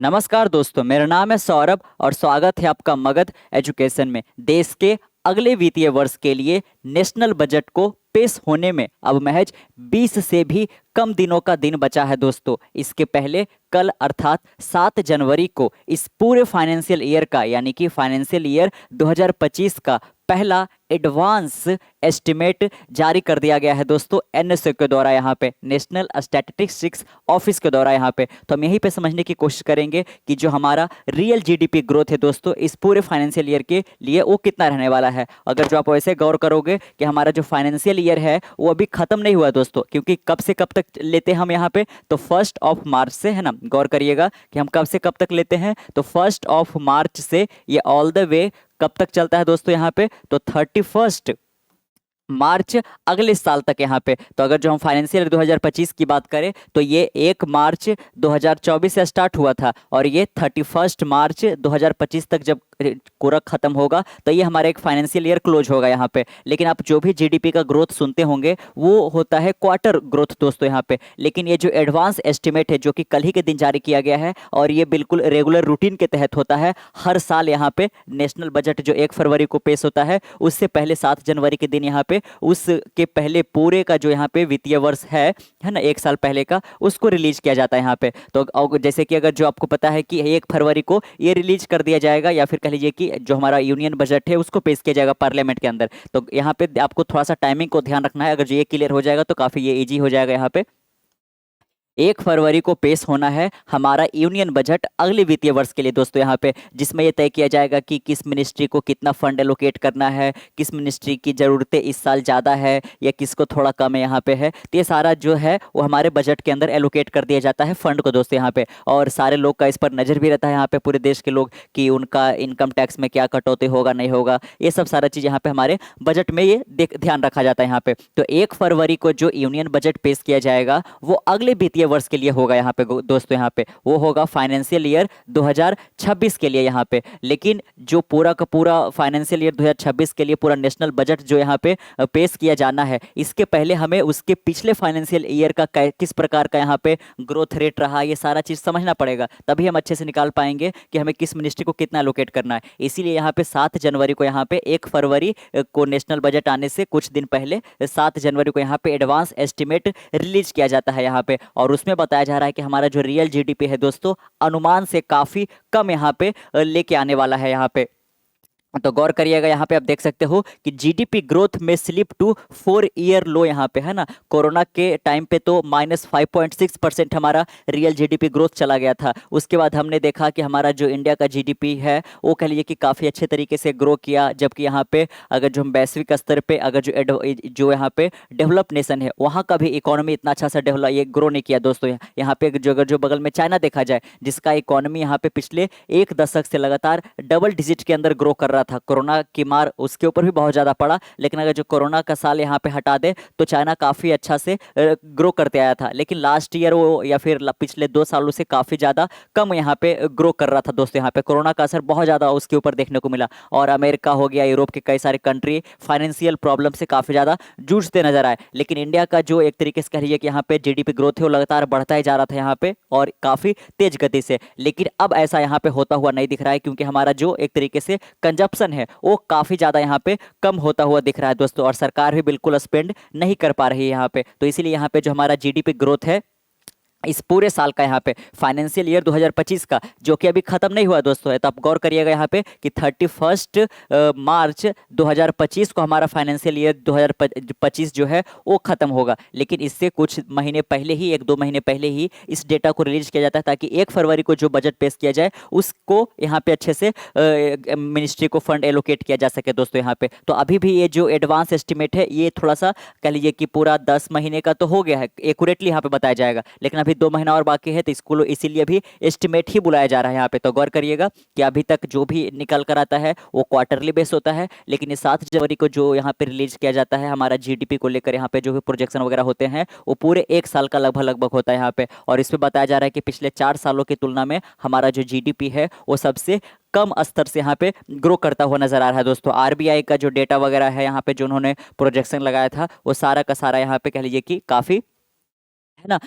नमस्कार दोस्तों, मेरा नाम है सौरभ और स्वागत है आपका मगध एजुकेशन में। देश के अगले वित्तीय वर्ष के लिए नेशनल बजट को पेश होने में अब महज 20 से भी कम दिनों का दिन बचा है दोस्तों। इसके पहले कल अर्थात 7 जनवरी को इस पूरे फाइनेंशियल ईयर का यानी कि फाइनेंशियल ईयर 2025 का पहला एडवांस एस्टिमेट जारी कर दिया गया है दोस्तों, एनएसओ के द्वारा, यहाँ पे नेशनल स्टैटिस्टिक्स ऑफिस के द्वारा। यहाँ पे तो हम यहीं पे समझने की कोशिश करेंगे कि जो हमारा रियल जीडीपी ग्रोथ है दोस्तों इस पूरे फाइनेंशियल ईयर के लिए वो कितना रहने वाला है। अगर जो आप वैसे गौर करोगे कि हमारा जो फाइनेंशियल ईयर है वो अभी खत्म नहीं हुआ दोस्तों, क्योंकि कब से कब तक लेते हैं हम यहाँ पे, तो 1 से, है ना। गौर करिएगा कि हम कब से कब तक लेते हैं, तो 1 से ये ऑल द वे कब तक चलता है दोस्तों यहाँ पे, तो 31 मार्च अगले साल तक यहाँ पे। तो अगर जो हम फाइनेंशियल 2025 की बात करें तो ये 1 मार्च 2024 से स्टार्ट हुआ था और ये 31 मार्च 2025 तक जब पूरा खत्म होगा तो ये हमारा एक फाइनेंशियल ईयर क्लोज होगा यहाँ पे। लेकिन आप जो भी जीडीपी का ग्रोथ सुनते होंगे वो होता है क्वार्टर ग्रोथ दोस्तों यहाँ पे। लेकिन ये जो एडवांस एस्टिमेट है जो कि कल ही के दिन जारी किया गया है और ये बिल्कुल रेगुलर रूटीन के तहत होता है हर साल। यहाँ पे नेशनल बजट जो 1 फरवरी को पेश होता है उससे पहले 7 जनवरी के दिन यहाँ पे उसके पहले पूरे का जो यहाँ पे वित्तीय वर्ष है ना, 1 साल पहले का, उसको रिलीज किया जाता है यहाँ पे। तो जैसे कि अगर जो आपको पता है कि 1 फरवरी को ये रिलीज कर दिया जाएगा या फिर कह लीजिए कि जो हमारा यूनियन बजट है उसको पेश किया जाएगा पार्लियामेंट के अंदर। तो यहाँ पे आपको थोड़ा सा टाइमिंग को ध्यान रखना है। अगर जो ये क्लियर हो जाएगा तो काफी ये इजी हो जाएगा। यहाँ पे 1 फरवरी को पेश होना है हमारा यूनियन बजट अगले वित्तीय वर्ष के लिए दोस्तों यहाँ पे, जिसमें यह तय किया जाएगा कि किस मिनिस्ट्री को कितना फंड एलोकेट करना है, किस मिनिस्ट्री की ज़रूरतें इस साल ज़्यादा है या किसको थोड़ा कम है यहाँ पे है। तो ये सारा जो है वो हमारे बजट के अंदर एलोकेट कर दिया जाता है फंड को दोस्तों यहाँ पे। और सारे लोग का इस पर नज़र भी रहता है यहाँ पे, पूरे देश के लोग, कि उनका इनकम टैक्स में क्या कटौती होगा नहीं होगा, ये सब सारा चीज़ यहाँ पे हमारे बजट में ये ध्यान रखा जाता है यहाँ पे। तो 1 फरवरी को जो यूनियन बजट पेश किया जाएगा वो अगले वित्तीय वर्ष के लिए होगा यहाँ पे दोस्तों। यहाँ पे वो होगा फाइनेंशियल ईयर 2026 के लिए यहाँ पे। लेकिन जो पूरा का पूरा फाइनेंशियल ईयर 2026 के लिए पूरा नेशनल बजट जो यहाँ पे पेश किया जाना है, इसके पहले हमें उसके पिछले फाइनेंशियल ईयर का किस प्रकार का यहाँ पे ग्रोथ रेट रहा, ये सारा चीज़ समझना पड़ेगा, तभी हम अच्छे से निकाल पाएंगे कि हमें किस मिनिस्ट्री को कितना एलोकेट करना है। इसीलिए यहाँ पे 7 जनवरी को, यहाँ पे 1 फरवरी को नेशनल बजट आने से कुछ दिन पहले 7 जनवरी को यहाँ पे एडवांस एस्टिमेट रिलीज किया जाता है यहाँ पे। और उसमें बताया जा रहा है कि हमारा जो रियल जीडीपी है दोस्तों अनुमान से काफी कम यहाँ पे लेके आने वाला है यहाँ पे। तो गौर करिएगा, यहाँ पे आप देख सकते हो कि जीडीपी ग्रोथ में स्लिप टू 4 ईयर लो यहाँ पे, है ना। कोरोना के टाइम पे तो -5.6% हमारा रियल जीडीपी ग्रोथ चला गया था। उसके बाद हमने देखा कि हमारा जो इंडिया का जीडीपी है वो कह लीजिए कि काफ़ी अच्छे तरीके से ग्रो किया। जबकि यहाँ पे अगर जो हम वैश्विक स्तर पे अगर जो यहाँ पे डेवलप नेशन है वहाँ का भी इकोनॉमी इतना अच्छा सा डेवलप ये ग्रो नहीं किया दोस्तों। यहाँ पे जो अगर जो बगल में चाइना देखा जाए, जिसका इकोनॉमी यहाँ पे पिछले 1 दशक से लगातार डबल डिजिट के अंदर ग्रो कर रहा था। कोरोना की मार उसके ऊपर भी बहुत ज़्यादा पड़ा, लेकिन अगर जो कोरोना का साल यहाँ पे हटा दे तो चाइना काफ़ी अच्छा से ग्रो करते आया था। लेकिन लास्ट ईयर वो या फिर पिछले 2 सालों से काफ़ी ज़्यादा कम यहाँ पे ग्रो कर रहा था दोस्तों। यहाँ पे कोरोना का असर बहुत ज़्यादा उसके ऊपर देखने को मिला। और अमेरिका हो गया, यूरोप के कई सारे कंट्री फाइनेंशियल प्रॉब्लम से काफ़ी ज़्यादा जूझते नजर आए। लेकिन इंडिया का जो एक तरीके से कह लीजिए कि यहाँ पे जीडीपी ग्रोथ है वो लगातार बढ़ता ही जा रहा था यहाँ पे, और काफ़ी तेज गति से। लेकिन अब ऐसा यहाँ पे होता हुआ नहीं दिख रहा है, क्योंकि हमारा जो एक तरीके से कंजप्शन है वो काफी ज्यादा यहाँ पे कम होता हुआ दिख रहा है दोस्तों। और सरकार भी बिल्कुल स्पेंड नहीं कर पा रही है यहाँ पे। तो इसीलिए यहाँ पे जो हमारा जीडीपी ग्रोथ है इस पूरे साल का, यहाँ पे फाइनेंशियल ईयर 2025 का, जो कि अभी खत्म नहीं हुआ दोस्तों है, तो आप गौर करिएगा यहाँ पे कि 31 मार्च 2025 को हमारा फाइनेंशियल ईयर 2025 जो है वो खत्म होगा। लेकिन इससे कुछ महीने पहले ही, 1-2 महीने पहले ही इस डेटा को रिलीज किया जाता है, ताकि 1 फरवरी को जो बजट पेश किया जाए उसको यहाँ पे अच्छे से मिनिस्ट्री को फंड एलोकेट किया जा सके दोस्तों यहाँ पे। तो अभी भी ये जो एडवांस एस्टिमेट है ये थोड़ा सा कह लीजिए कि पूरा 10 महीने का तो हो गया है, एक्यूरेटली यहाँ पे बताया जाएगा, लेकिन अभी 2 महीना और बाकी है। तो इसको इसीलिए भी एस्टिमेट ही बुलाया जा रहा है यहाँ पे। तो गौर करिएगा कि अभी तक जो भी निकल कर आता है वो क्वार्टरली बेस होता है, लेकिन ये 7 जनवरी को जो यहाँ पे रिलीज किया जाता है हमारा जीडीपी को लेकर, यहाँ पे जो भी प्रोजेक्शन वगैरह होते हैं वो पूरे 1 साल का लगभग लगभग होता है यहाँ पे। और इसमें बताया जा रहा है कि पिछले 4 सालों की तुलना में हमारा जो जीडीपी है वो सबसे कम स्तर से यहाँ पे ग्रो करता हुआ नजर आ रहा है दोस्तों। आरबीआई का जो डेटा वगैरह है यहाँ पे जो उन्होंने प्रोजेक्शन लगाया था वो सारा का सारा यहाँ पे कह लीजिए कि काफी है ना,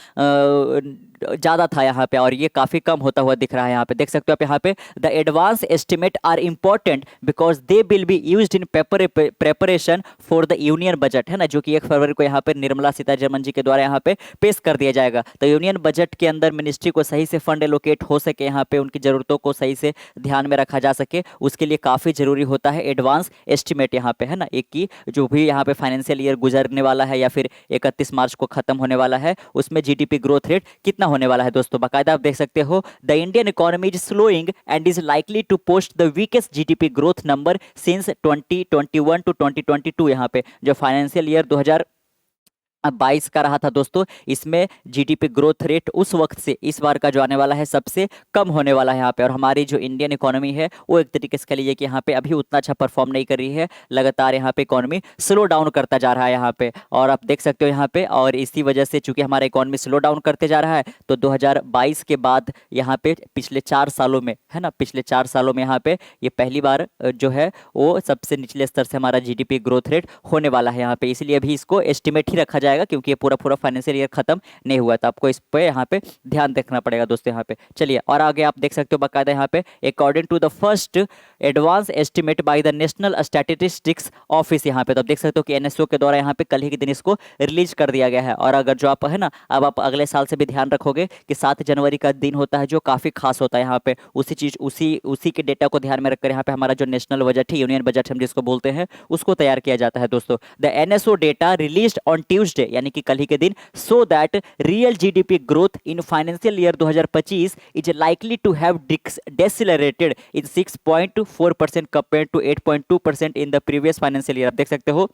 ज़्यादा था यहाँ पे, और ये काफ़ी कम होता हुआ दिख रहा है यहाँ पे। देख सकते हो आप यहाँ पे, the advance estimate are important because they will be used in preparation for the union budget, है ना, जो कि 1 फरवरी को यहाँ पे निर्मला सीतारमण जी के द्वारा यहाँ पे पेश कर दिया जाएगा। तो यूनियन बजट के अंदर मिनिस्ट्री को सही से फंड एलोकेट हो सके, यहाँ पे उनकी ज़रूरतों को सही से ध्यान में रखा जा सके, उसके लिए काफ़ी ज़रूरी होता है एडवांस एस्टिमेट यहाँ पे, है ना। एक की जो भी यहाँ पे फाइनेंशियल ईयर गुजरने वाला है या फिर 31 मार्च को खत्म होने वाला है, उसमें जीडीपी ग्रोथ रेट कितना होने वाला है दोस्तों, बाकायदा आप देख सकते हो। The Indian economy is slowing and is likely to post the weakest GDP growth number since 2021 to 2022। यहाँ पे जो फाइनेंशियल ईयर 2022 का रहा था दोस्तों, इसमें जीडीपी ग्रोथ रेट उस वक्त से इस बार का जो आने वाला है सबसे कम होने वाला है यहाँ पे। और हमारी जो इंडियन इकोनॉमी है वो एक तरीके से कह लीजिए कि यहाँ पे अभी उतना अच्छा परफॉर्म नहीं कर रही है, लगातार यहाँ पे इकोनॉमी स्लो डाउन करता जा रहा है यहाँ पे, और आप देख सकते हो यहाँ पे। और इसी वजह से चूंकि हमारा इकोनॉमी स्लो डाउन करते जा रहा है, तो 2022 के बाद यहाँ पे पिछले 4 सालों में, है ना, पिछले 4 सालों में यहाँ पे ये पहली बार जो है वो सबसे निचले स्तर से हमारा जीडीपी ग्रोथ रेट होने वाला है यहाँ पे। इसलिए अभी इसको एस्टिमेट ही रखा जाएगा क्योंकि ये पूरा पूरा फाइनेंशियल ईयर खत्म नहीं हुआ था। आपको इस पे यहाँ पे ध्यान देखना पड़ेगा दोस्तों यहाँ पे। चलिए और आगे आप देख सकते हो बाकायदा यहाँ पे, according to the first advance estimate by the national statistics office, यहाँ पे तो आप देख सकते हो कि एनएसओ के द्वारा यहाँ पे कल ही के दिन इसको रिलीज कर दिया गया है। और अगर जो आप है ना, अब आप अगले साल से भी ध्यान रखोगे कि 7 जनवरी का दिन होता है जो काफी खास होता है यहाँ पे, उसी के डेटा को ध्यान में रखकर यहाँ पे हमारा जो नेशनल बजट है, यूनियन बजट हम जिसको बोलते हैं, उसको तैयार किया जाता है दोस्तों। The NSO data released on Tuesday, यानी कि कल ही के दिन, so that real GDP growth in financial year 2025 is likely to have decelerated in 6.4% compare to 8.2% in the previous financial year. आप देख सकते हो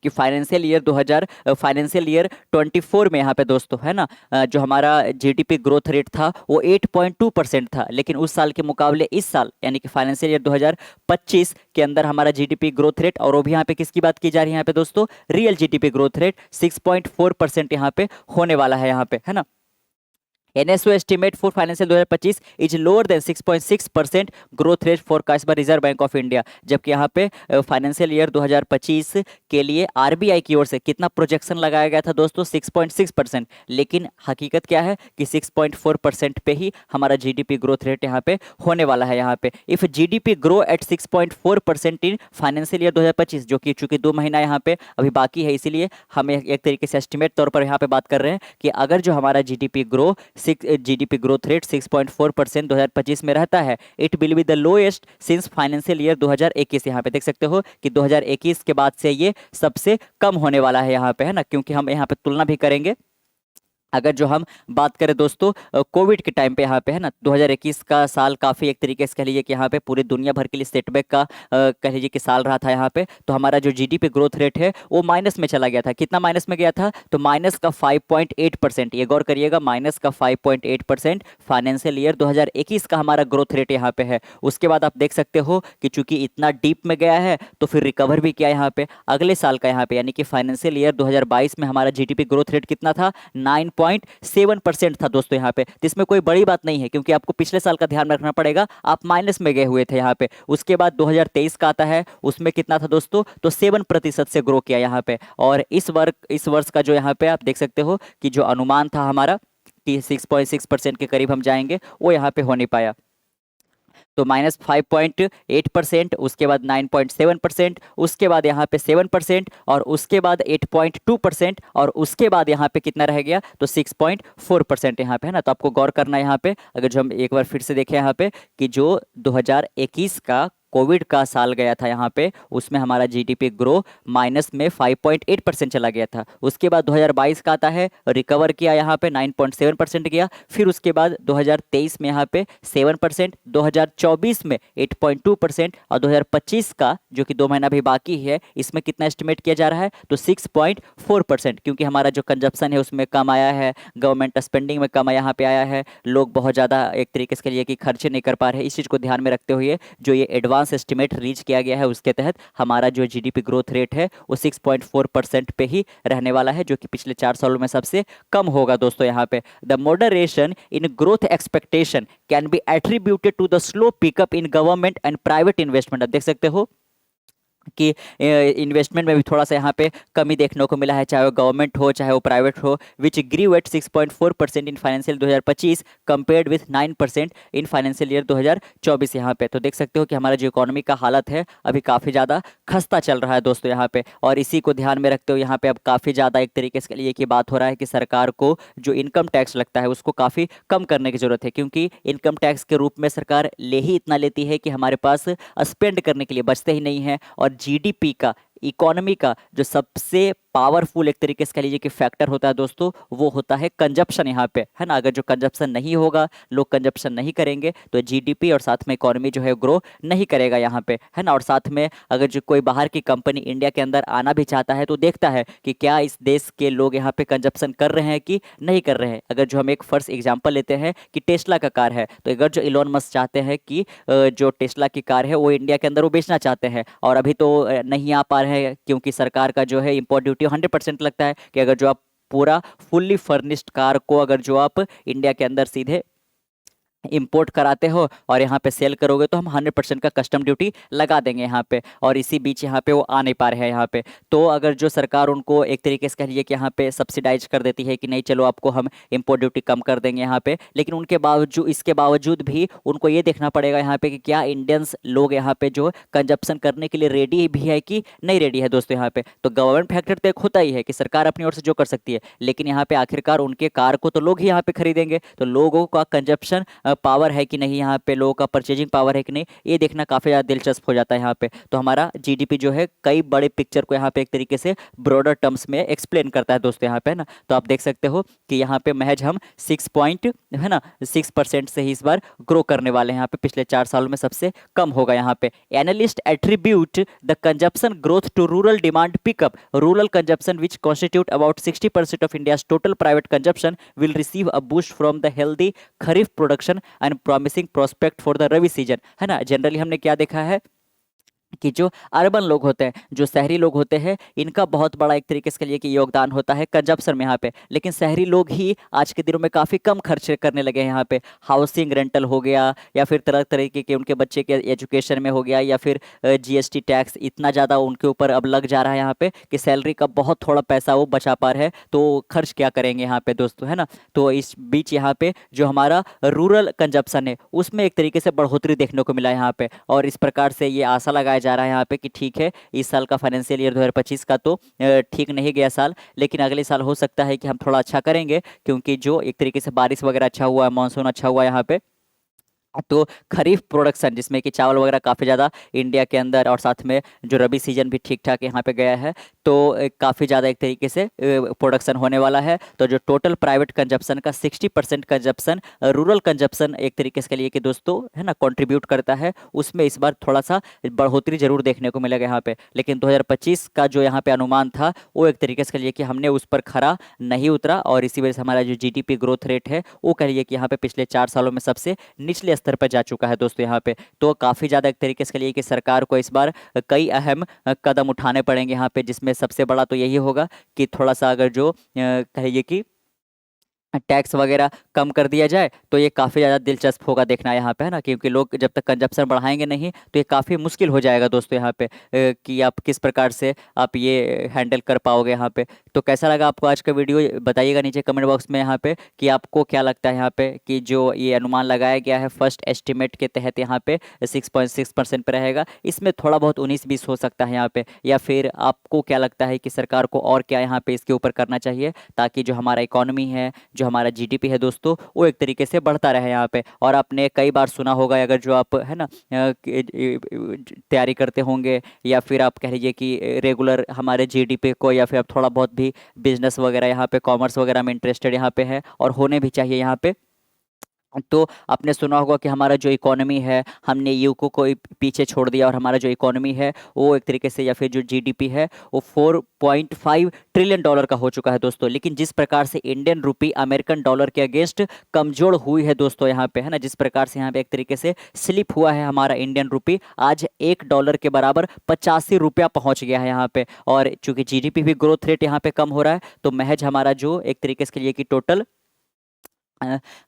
कि फाइनेंशियल ईयर 24 में यहाँ पे दोस्तों, है ना, जो हमारा जीडीपी ग्रोथ रेट था वो 8.2% था, लेकिन उस साल के मुकाबले इस साल यानी कि फाइनेंशियल ईयर 2025 के अंदर हमारा जीडीपी ग्रोथ रेट, और वो भी यहाँ पे किसकी बात की जा रही है यहाँ पे दोस्तों, रियल जीडीपी ग्रोथ रेट 6.4% यहाँ पे होने वाला है यहाँ पे, है ना। NSO estimate for financial 2025 is lower than 6.6% growth rate forecast by reserve bank of India, जबकि यहाँ पे फाइनेंशियल ईयर 2025 के लिए आरबीआई की ओर से कितना प्रोजेक्शन लगाया गया था दोस्तों, 6.6%, लेकिन हकीकत क्या है कि 6.4% पे ही हमारा जीडीपी ग्रोथ रेट यहाँ पे होने वाला है यहाँ पे। If GDP grow at 6.4% in financial year 2025, जो कि चूंकि 2 महीना यहाँ पे अभी बाकी है, इसीलिए हम एक तरीके से एस्टिमेट तौर पर यहाँ पे बात कर रहे हैं कि अगर जो हमारा जीडीपी ग्रोथ रेट 6.4% 2025 में रहता है, it will be the lowest since financial year 2021। यहाँ पे देख सकते हो कि 2021 के बाद से ये सबसे कम होने वाला है यहाँ पे, है ना, क्योंकि हम यहाँ पे तुलना भी करेंगे। अगर जो हम बात करें दोस्तों कोविड के टाइम पे यहाँ पे, है ना, 2021 का साल काफ़ी एक तरीके से कह लीजिए कि यहाँ पे पूरी दुनिया भर के लिए सेटबैक का कह लीजिए कि साल रहा था यहाँ पे। तो हमारा जो जीडीपी ग्रोथ रेट है वो माइनस में चला गया था। कितना माइनस में गया था, तो माइनस का 5.8%, ये गौर करिएगा, माइनस का 5.8% फाइनेंशियल ईयर 2021 का हमारा ग्रोथ रेट यहाँ पे है। उसके बाद आप देख सकते हो कि चूंकि इतना डीप में गया है तो फिर रिकवर भी किया यहाँ पे अगले साल का, यहाँ पे यानी कि फाइनेंशियल ईयर 2022 में हमारा जीडीपी ग्रोथ रेट कितना था, 9.7% था दोस्तों यहाँ पे। तो इसमें कोई बड़ी बात नहीं है क्योंकि आपको पिछले साल का ध्यान रखना पड़ेगा, आप माइनस में गए हुए थे यहाँ पे। उसके बाद 2023 का आता है, उसमें कितना था दोस्तों, तो 7% से ग्रो किया यहाँ पे। और इस वर्ष का जो यहाँ पे आप देख सकते हो कि जो अनुमान था हमारा कि 6.6% के करीब हम जाएंगे, वो यहाँ पे हो नहीं पाया। तो -5.8%, उसके बाद 9.7%, उसके बाद यहाँ पे 7%, और उसके बाद 8.2%, और उसके बाद यहाँ पे कितना रह गया, तो 6.4% यहाँ पे, है ना। तो आपको गौर करना है यहाँ पे, अगर जो हम एक बार फिर से देखें यहाँ पे कि जो 2021 का कोविड का साल गया था यहाँ पे, उसमें हमारा जीडीपी ग्रो माइनस में 5.8% चला गया था। उसके बाद 2022 का आता है, रिकवर किया यहाँ पे 9.7% गया। फिर उसके बाद 2023 में यहाँ पे 7%, 2024 में 8.2%, और 2025 का जो कि 2 महीना भी बाकी है, इसमें कितना एस्टिमेट किया जा रहा है, तो 6.4%, क्योंकि हमारा जो कंजप्शन है उसमें कम आया है, गवर्नमेंट स्पेंडिंग में कम यहाँ पे आया है, लोग बहुत ज़्यादा एक तरीके से कहिए कि खर्चे नहीं कर पा रहे हैं। इस चीज़ को ध्यान में रखते हुए जो ये एडवांस एस्टिमेट रीच किया गया है, उसके तहत हमारा जो जीडीपी ग्रोथ रेट है वो 6.4% पे ही रहने वाला है, जो कि पिछले 4 सालों में सबसे कम होगा दोस्तों यहाँ पे। The moderation in growth expectation can be attributed to the slow pickup in government and private investment. आप देख सकते हो कि इन्वेस्टमेंट में भी थोड़ा सा यहाँ पे कमी देखने को मिला है, चाहे वो गवर्नमेंट हो चाहे वो प्राइवेट हो, which grew at 6.4% in financial 2025 compared with 9% in financial year 2024 यहाँ पे। तो देख सकते हो कि हमारा जो इकोनॉमी का हालत है अभी काफ़ी ज़्यादा खस्ता चल रहा है दोस्तों यहाँ पे। और इसी को ध्यान में रखते हुए यहाँ पे अब काफ़ी ज़्यादा एक तरीके से लिए की बात हो रहा है कि सरकार को जो इनकम टैक्स लगता है उसको काफ़ी कम करने की ज़रूरत है, क्योंकि इनकम टैक्स के रूप में सरकार ले ही इतना लेती है कि हमारे पास स्पेंड करने के लिए बचते ही नहीं है। और जीडीपी का, इकोनॉमी का जो सबसे पावरफुल एक तरीके से कह लीजिए कि फैक्टर होता है दोस्तों, वो होता है कंजप्शन यहाँ पे, है ना। अगर जो कंजप्शन नहीं होगा, लोग कंजप्शन नहीं करेंगे, तो जीडीपी और साथ में इकोनॉमी जो है ग्रो नहीं करेगा यहाँ पे, है ना। और साथ में अगर जो कोई बाहर की कंपनी इंडिया के अंदर आना भी चाहता है तो देखता है कि क्या इस देश के लोग यहाँ पे कंजप्शन कर रहे हैं कि नहीं कर रहे हैं। अगर जो हम एक फर्स्ट एग्जाम्पल लेते हैं कि टेस्ला का कार है, तो अगर जो इलोन मस्क चाहते हैं कि जो टेस्ला की कार है वो इंडिया के अंदर वो बेचना चाहते हैं, और अभी तो नहीं आ पा रहे हैं क्योंकि सरकार का जो है इम्पोर्ट ड्यूटी 100% लगता है, कि अगर जो आप पूरा फुल्ली फर्निश्ड कार को अगर जो आप इंडिया के अंदर सीधे इंपोर्ट कराते हो और यहाँ पे सेल करोगे तो हम 100% का कस्टम ड्यूटी लगा देंगे यहाँ पे। और इसी बीच यहाँ पे वो आ नहीं पा रहे हैं यहाँ पे। तो अगर जो सरकार उनको एक तरीके से कह लीजिए कि यहाँ पे सब्सिडाइज कर देती है कि नहीं चलो आपको हम इंपोर्ट ड्यूटी कम कर देंगे यहाँ पे, लेकिन उनके बावजूद, इसके बावजूद भी उनको ये देखना पड़ेगा यहाँ पे कि क्या इंडियंस लोग यहाँ पे जो कंजप्शन करने के लिए रेडी भी है कि नहीं रेडी है दोस्तों यहाँ पे। तो गवर्नमेंट फैक्टर तो एक होता ही है कि सरकार अपनी ओर से जो कर सकती है, लेकिन यहाँ पे आखिरकार उनके कार को तो लोग ही यहाँ पे खरीदेंगे, तो लोगों का कंजप्शन पावर है कि नहीं, यहाँ पे लोगों का परचेजिंग पावर है कि नहीं, ये देखना काफ़ी ज़्यादा दिलचस्प हो जाता है यहाँ पे। तो हमारा जीडीपी जो है कई बड़े पिक्चर को यहाँ पे एक तरीके से ब्रॉडर टर्म्स में एक्सप्लेन करता है दोस्तों यहाँ पे, है ना। तो आप देख सकते हो कि यहाँ पे महज हम 6% से ही इस बार ग्रो करने वाले हैं यहाँ पे, पिछले 4 सालों में सबसे कम होगा यहाँ पे। Analyst attribute the consumption growth to rural demand pickup, rural consumption which constitute about 60% of India total private consumption will receive a boost from the healthy kharif production and promising prospect for the rabi season, है ना। Generally हमने क्या देखा है कि जो urban लोग होते हैं, जो शहरी लोग होते हैं, इनका बहुत बड़ा एक तरीके से लिए कि योगदान होता है कंजप्शन में यहाँ पे, लेकिन शहरी लोग ही आज के दिनों में काफ़ी कम खर्च करने लगे हैं यहाँ पे। हाउसिंग रेंटल हो गया, या फिर तरह तरीके के उनके बच्चे के एजुकेशन में हो गया, या फिर जीएसटी टैक्स इतना ज़्यादा उनके ऊपर अब लग जा रहा है यहाँ पे कि सैलरी का बहुत थोड़ा पैसा वो बचा पा रहे हैं, तो खर्च क्या करेंगे यहाँ पे दोस्तों, है ना। तो इस बीच यहाँ पे जो हमारा रूरल कंजप्शन है उसमें एक तरीके से बढ़ोतरी देखने को मिला है यहाँ पे। और इस प्रकार से ये आशा लगाया जा रहा है यहाँ पे कि ठीक है, इस साल का फाइनेंशियल ईयर 2025 का तो ठीक नहीं गया साल, लेकिन अगले साल हो सकता है कि हम थोड़ा अच्छा करेंगे, क्योंकि जो एक तरीके से बारिश वगैरह अच्छा हुआ है, मानसून अच्छा हुआ है यहाँ पे। तो खरीफ प्रोडक्शन जिसमें कि चावल वगैरह काफ़ी ज़्यादा इंडिया के अंदर, और साथ में जो रबी सीजन भी ठीक ठाक यहाँ पे गया है, तो काफ़ी ज़्यादा एक तरीके से प्रोडक्शन होने वाला है। तो जो टोटल प्राइवेट कंजप्शन का 60% कंजप्शन रूरल कंजप्शन एक तरीके से के लिए कि दोस्तों, है ना, कंट्रीब्यूट करता है, उसमें इस बार थोड़ा सा बढ़ोतरी जरूर देखने को मिलेगा यहाँ पे। लेकिन 2025 का जो यहाँ पे अनुमान था वो एक तरीके से कह लिए कि हमने उस पर खरा नहीं उतरा, और इसी वजह से हमारा जो जीडीपी ग्रोथ रेट है वो कह लिए कि यहाँ पे पिछले 4 सालों में सबसे निचले स्तर पर जा चुका है दोस्तों यहाँ पे। तो काफ़ी ज़्यादा एक तरीके से लिए कि सरकार को इस बार कई अहम कदम उठाने पड़ेंगे यहाँ पे, जिसमें सबसे बड़ा तो यही होगा कि थोड़ा सा अगर जो कहिए कि टैक्स वगैरह कम कर दिया जाए तो ये काफ़ी ज़्यादा दिलचस्प होगा देखना यहाँ पे, है ना। क्योंकि लोग जब तक कंजप्शन बढ़ाएंगे नहीं तो ये काफ़ी मुश्किल हो जाएगा दोस्तों यहाँ पे कि आप किस प्रकार से आप ये हैंडल कर पाओगे यहाँ पे। तो कैसा लगा आपको आज का वीडियो, बताइएगा नीचे कमेंट बॉक्स में यहाँ पे कि आपको क्या लगता है यहाँ पे कि जो ये अनुमान लगाया गया है फर्स्ट एस्टिमेट के तहत यहाँ पे 6.6% पर रहेगा, इसमें थोड़ा बहुत 19-20 हो सकता है यहाँ पे, या फिर आपको क्या लगता है कि सरकार को और क्या यहाँ पे इसके ऊपर करना चाहिए ताकि जो हमारा इकोनॉमी है, जो हमारा जीडीपी है दोस्तों, वो एक तरीके से बढ़ता रहे यहाँ पे। और आपने कई बार सुना होगा, अगर जो आप, है ना, तैयारी करते होंगे, या फिर आप कह लीजिए कि रेगुलर हमारे जीडीपी को, या फिर आप थोड़ा बहुत भी बिजनेस वगैरह यहाँ पे, कॉमर्स वगैरह में इंटरेस्टेड यहाँ पे है, और होने भी चाहिए यहाँ पे, तो आपने सुना होगा कि हमारा जो इकोनॉमी है, हमने यूको को पीछे छोड़ दिया, और हमारा जो इकोनॉमी है वो एक तरीके से, या फिर जो जीडीपी है वो 4.5 ट्रिलियन डॉलर का हो चुका है दोस्तों। लेकिन जिस प्रकार से इंडियन रुपी अमेरिकन डॉलर के अगेंस्ट कमजोर हुई है दोस्तों यहाँ पे, है ना, जिस प्रकार से यहाँ पे एक तरीके से स्लिप हुआ है हमारा इंडियन रुपी, आज $1 के बराबर 85 रुपया पहुँच गया है यहाँ पे। और चूंकि जीडीपी भी ग्रोथ रेट यहाँ पे कम हो रहा है, तो महज हमारा जो एक तरीके से लिए कि टोटल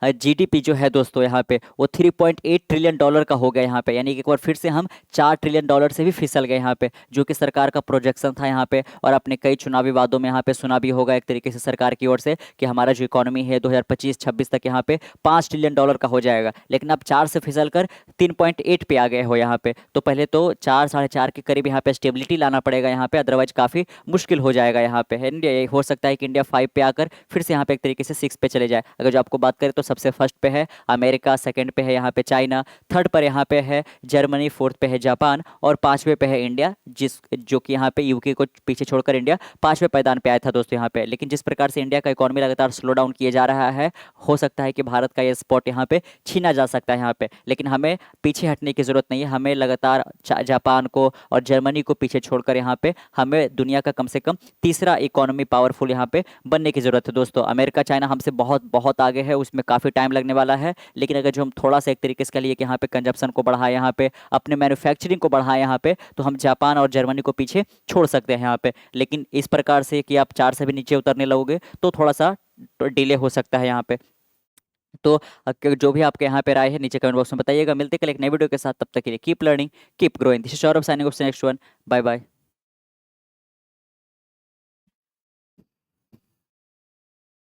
जीडीपी जो है दोस्तों यहाँ पे वो 3.8 ट्रिलियन डॉलर का हो गया यहाँ पे, यानी कि एक बार फिर से हम 4 ट्रिलियन डॉलर से भी फिसल गए यहाँ पे, जो कि सरकार का प्रोजेक्शन था यहाँ पे। और अपने कई चुनावी वादों में यहाँ पे सुना भी होगा एक तरीके से सरकार की ओर से कि हमारा जो इकोनॉमी है 2025-26 तक यहाँ पे 5 ट्रिलियन डॉलर का हो जाएगा, लेकिन अब 4 से फिसल कर 3.8 पे आ गए हो यहाँ पे। तो पहले तो 4 साढ़े 4 के करीब यहाँ पे स्टेबिलिटी लाना पड़ेगा यहाँ पे, अदरवाइज काफ़ी मुश्किल हो जाएगा यहाँ पे है। इंडिया ये हो सकता है कि इंडिया 5 पे आकर फिर से यहाँ पे एक तरीके से 6 पे चले जाए। अगर जो आपको बात करें तो सबसे फर्स्ट पे है अमेरिका, सेकंड पे है यहाँ पे चाइना, थर्ड पर यहाँ पे है जर्मनी, फोर्थ पे है जापान और पांचवे पे है इंडिया, जिस जो कि यहाँ पे यूके को पीछे छोड़कर इंडिया पांचवें पायदान पे आया था दोस्तों यहाँ पे। लेकिन जिस प्रकार से इंडिया का इकोनॉमी लगातार स्लो डाउन किया जा रहा है, हो सकता है कि भारत का ये स्पॉट यहाँ पे छीना जा सकता है यहाँ पे। लेकिन हमें पीछे हटने की जरूरत नहीं है, हमें लगातार जापान को और जर्मनी को पीछे छोड़कर यहाँ पे हमें दुनिया का कम से कम तीसरा इकोनॉमी पावरफुल यहाँ पे बनने की जरूरत है दोस्तों। अमेरिका चाइना हमसे बहुत बहुत आगे है, उसमें काफ़ी टाइम लगने वाला है। लेकिन अगर जो हम थोड़ा सा एक तरीके से कह लिए कि यहाँ पे कंजप्शन को बढ़ाए, यहाँ पे अपने मैन्युफैक्चरिंग को बढ़ाए यहाँ पे, तो हम जापान और जर्मनी को पीछे छोड़ सकते हैं यहाँ पे। लेकिन इस प्रकार से कि आप 4 से भी नीचे उतरने लगोगे तो थोड़ा सा डिले हो सकता है यहाँ पे। तो जो भी आपके यहाँ पे राय है नीचे कमेंट बॉक्स में बताइएगा। मिलते कल एक नई वीडियो के साथ, तब तक के लिए keep learning keep growing. This is Saurabh signing off, next one, bye bye.